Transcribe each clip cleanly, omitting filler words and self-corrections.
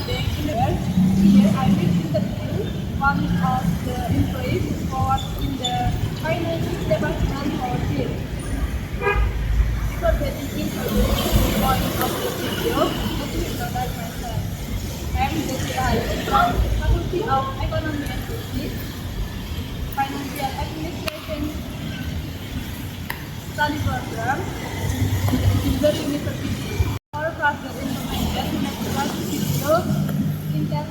Bank in the world. Here I will interview one of the employees who works in the finance department for here. Before getting into the point of the video, let me introduce myself. I am Desira Ayu from Faculty of Economy and Business, Financial Administration Study Program, Jember University. For further information, let's watch the video. Intel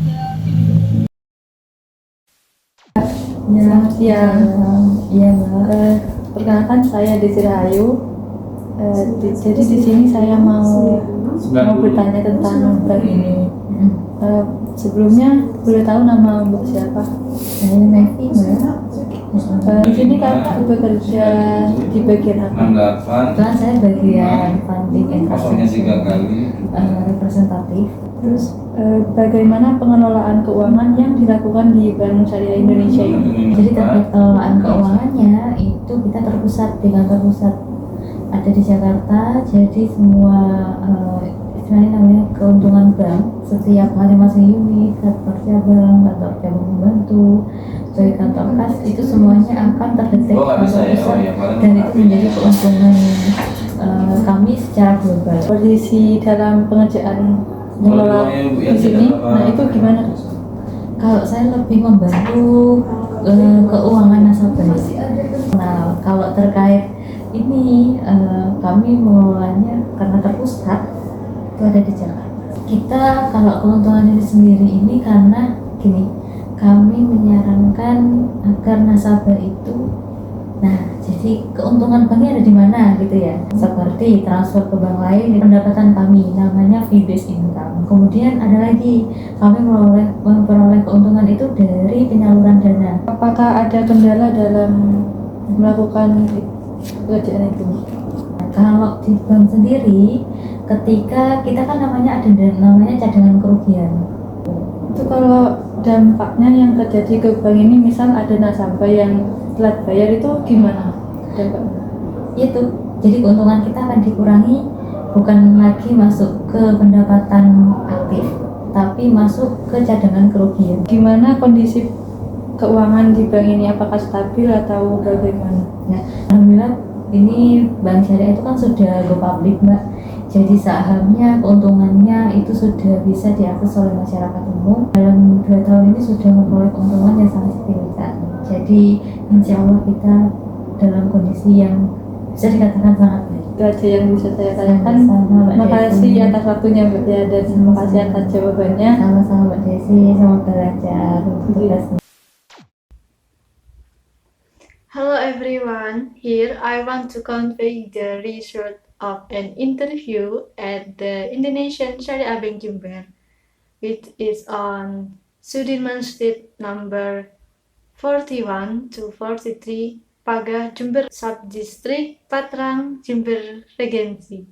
the video. Selamat siang. Iya, Mbak. Perkenalkan saya Desira Ayu. Jadi di sini saya mau bertanya tentang bank ini. Sebelumnya boleh tahu nama Mbak siapa? Saya Mevi, Mbak. Di sini kakak bekerja di bagian apa? Kebetulan saya bagian funding and representatif. Terus bagaimana pengelolaan keuangan yang dilakukan di Bank Syariah Indonesia ini? Jadi terkait pengelolaan keuangannya itu kita terpusat di kantor pusat ada di Jakarta. Jadi semua istilahnya namanya keuntungan bank setiap masing-masing unit, kantor cabang membantu, sebagai kantor kas itu semuanya akan terdetek kantor pusat dan itu menjadi keuntungan kami secara global. Posisi dalam pengerjaan mengelola di sini, nah itu gimana? Kalau saya lebih membantu keuangan nasabah. Nah, kalau terkait ini kami mengelolanya karena terpusat itu ada di Jakarta. Kita kalau keuntungan ini sendiri ini karena gini, kami menyarankan agar nasabah itu, nah jadi keuntungan banknya ada di mana gitu ya, seperti transfer ke bank lain pendapatan kami namanya fee based income. Kemudian ada lagi kami memperoleh keuntungan itu dari penyaluran dana. Apakah ada kendala dalam melakukan pekerjaan itu? Nah, kalau di bank sendiri ketika kita kan namanya cadangan kerugian. Itu kalau dampaknya yang terjadi ke bank ini, misal ada nasabah yang telat bayar, itu gimana dampaknya? Itu jadi keuntungan kita akan dikurangi, bukan lagi masuk ke pendapatan aktif tapi masuk ke cadangan kerugian. Gimana kondisi keuangan di bank ini, apakah stabil atau bagaimana? Nah, alhamdulillah ini bank syariah itu kan sudah go public, Mbak. Jadi sahamnya, keuntungannya itu sudah bisa diakses oleh masyarakat umum. Dalam 2 tahun ini sudah memperoleh keuntungan yang sangat signifikan. Jadi insya Allah kita dalam kondisi yang bisa dikatakan sangat baik. Itu aja yang bisa saya tanyakan. Terima kasih atas waktunya Mbak ya, dan terima kasih atas jawabannya. Sama-sama Mbak Desi, semoga lancar untuk tugasnya. Hello everyone, here I want to convey the result of an interview at the Indonesian Syariah Bank Jember, which is on Sudirman Street number 41 to 43, Pagah, Jember Subdistrict, Patrang, Jember Regency.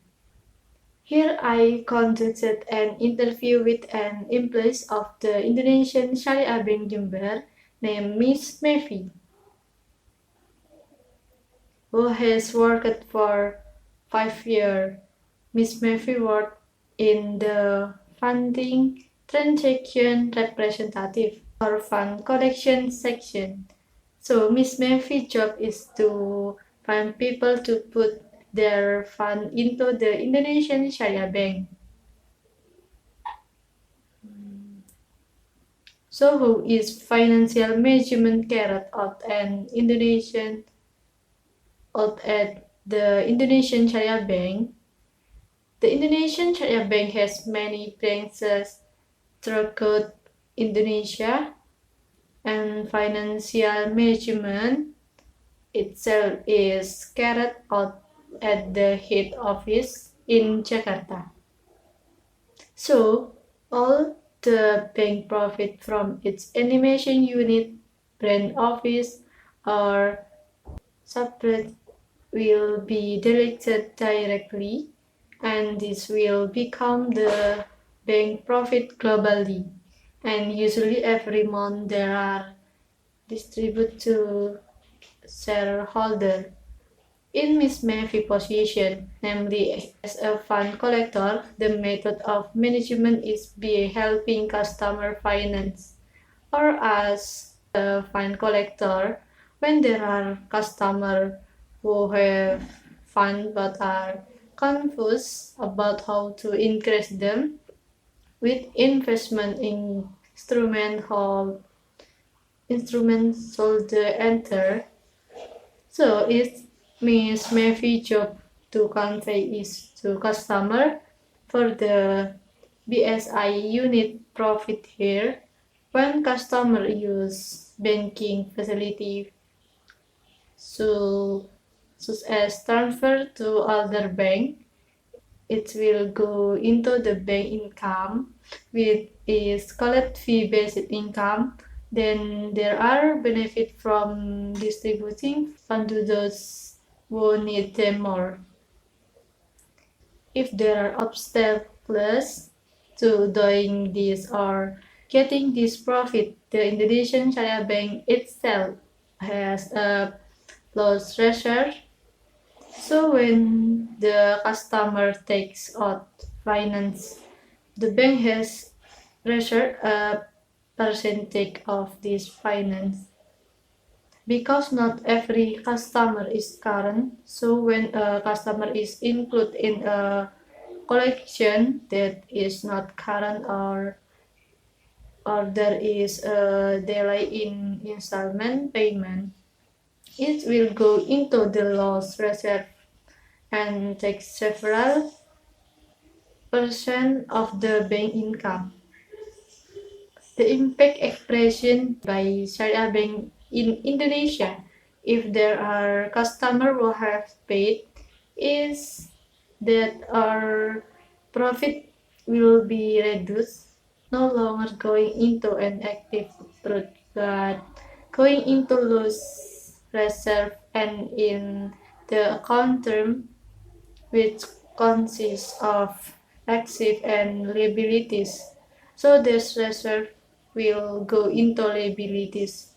Here I conducted an interview with an employee of the Indonesian Syariah Bank Jember named Miss Mevi, who has worked for 5 years. Miss Mevi worked in the funding transaction representative or fund collection section. So Miss Mevi's job is to find people to put their fund into the Indonesian Syariah Bank. So who is financial management carried out at the Indonesian Syariah Bank? The Indonesian Syariah Bank has many branches throughout Indonesia, and financial management itself is carried out at the head office in Jakarta. So all the bank profit from its animation unit, brand office, or subbrand will be deducted directly, and this will become the bank profit globally. And usually every month there are distributed to shareholder. In Miss Mavy's position, namely as a fund collector, the method of management is by helping customer finance, or as a fund collector when there are customers who have fund but are confused about how to increase them with investment in instruments sold the enter. So it means maybe job to convey is to customer for the BSI unit profit here when customer use banking facility so such as transfer to other bank, it will go into the bank income with is collect fee based income. Then there are benefit from distributing fund to those who need them more. If there are obstacles to doing this or getting this profit, the Indonesian Syariah Bank itself has a loss reserve. So when the customer takes out finance, the bank has reserved a percentage of this finance. Because not every customer is current, so when a customer is included in a collection that is not current or there is a delay in installment payment, it will go into the loss reserve and take several percent of the bank income. The impact expression by Syariah Bank in Indonesia, if there are customers who have paid, is that our profit will be reduced, no longer going into an active route, but going into loss reserve and in the account term, which consists of active and liabilities. So this reserve will go into liabilities.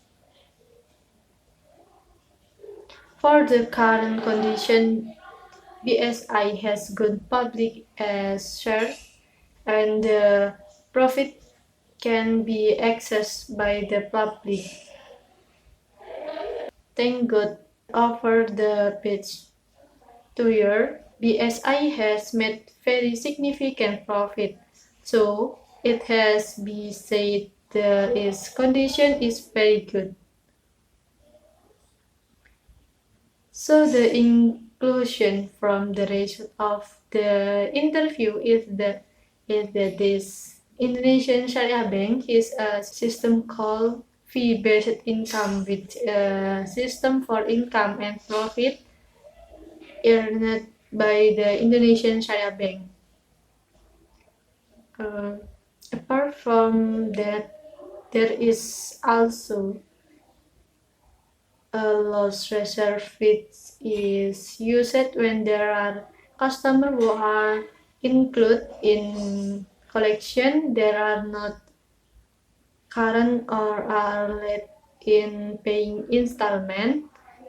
For the current condition, BSI has gone public as share and the profit can be accessed by the public. Thank God over the page to your BSI has made very significant profit. So it has been said the its condition is very good. So the inclusion from the result of the interview is that this Indonesian Syariah Bank is a system called fee-based income, with a system for income and profit earned by the Indonesian Syariah Bank. Uh, Apart from that, there is also a loss reserve which is used when there are customers who are included in collection, there are not current or are late in paying installment.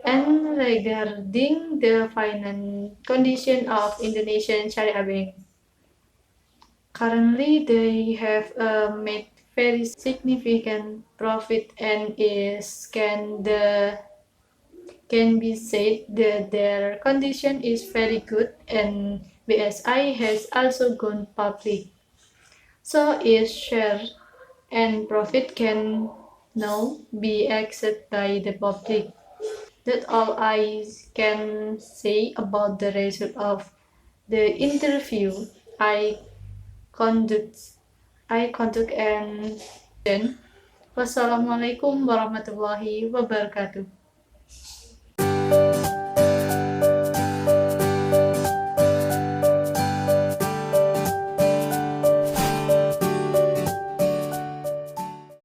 And regarding the finance condition of Indonesian Syariah Bank, currently they have made very significant profit and can be said that their condition is very good, and BSI has also gone public. So its share and profit can now be accessed by the public. That's all I can say about the result of the interview I conduct. I conduct and Wassalamualaikum warahmatullahi wabarakatuh.